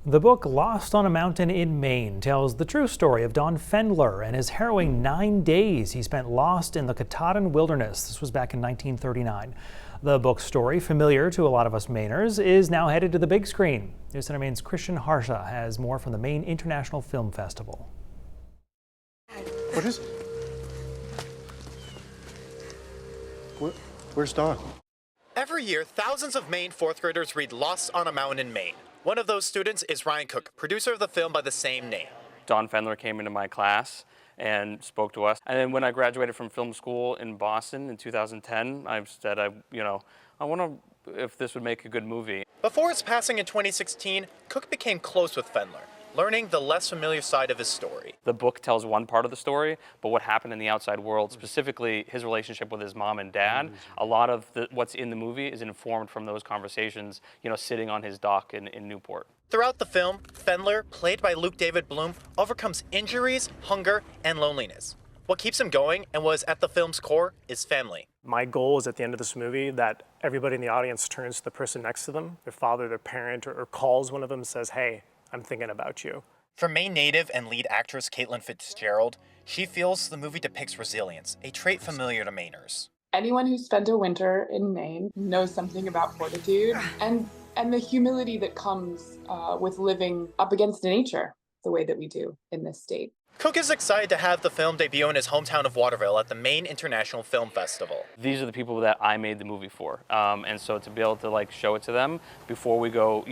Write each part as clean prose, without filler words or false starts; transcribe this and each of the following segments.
The book Lost on a Mountain in Maine tells the true story of Donn Fendler and his harrowing 9 days he spent lost in the Katahdin wilderness. This was back in 1939. The book's story, familiar to a lot of us Mainers, is now headed to the big screen. News Center Maine's Christian Harsha has more from the Maine International Film Festival. What is? Where's Donn? Every year, thousands of Maine fourth graders read Lost on a Mountain in Maine. One of those students is Ryan Cook, producer of the film by the same name. Donn Fendler came into my class and spoke to us. And then when I graduated from film school in Boston in 2010, I said, I wonder if this would make a good movie. Before his passing in 2016, Cook became close with Fendler, learning the less familiar side of his story. The book tells one part of the story, but what happened in the outside world, specifically his relationship with his mom and dad, a lot of what's in the movie is informed from those conversations, sitting on his dock in Newport. Throughout the film, Fendler, played by Luke David Bloom, overcomes injuries, hunger, and loneliness. What keeps him going and was at the film's core is family. My goal is at the end of this movie that everybody in the audience turns to the person next to them, their father, their parent, or calls one of them and says, "Hey, I'm thinking about you." For Maine native and lead actress Caitlin Fitzgerald, she feels the movie depicts resilience, a trait familiar to Mainers. Anyone who spent a winter in Maine knows something about fortitude and the humility that comes with living up against nature the way that we do in this state. Cook is excited to have the film debut in his hometown of Waterville at the Maine International Film Festival. These are the people that I made the movie for, and so to be able to show it to them before we go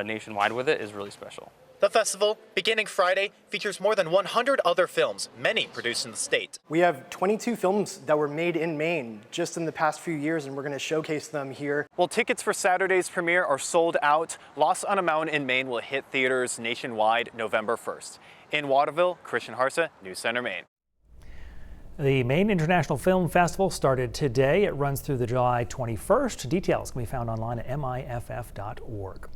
nationwide with it is really special. The festival, beginning Friday, features more than 100 other films, many produced in the state. We have 22 films that were made in Maine just in the past few years, and we're going to showcase them here. Well, tickets for Saturday's premiere are sold out. Lost on a Mountain in Maine will hit theaters nationwide November 1st. In Waterville, Christian Harsha, News Center, Maine. The Maine International Film Festival started today. It runs through the July 21st. Details can be found online at miff.org.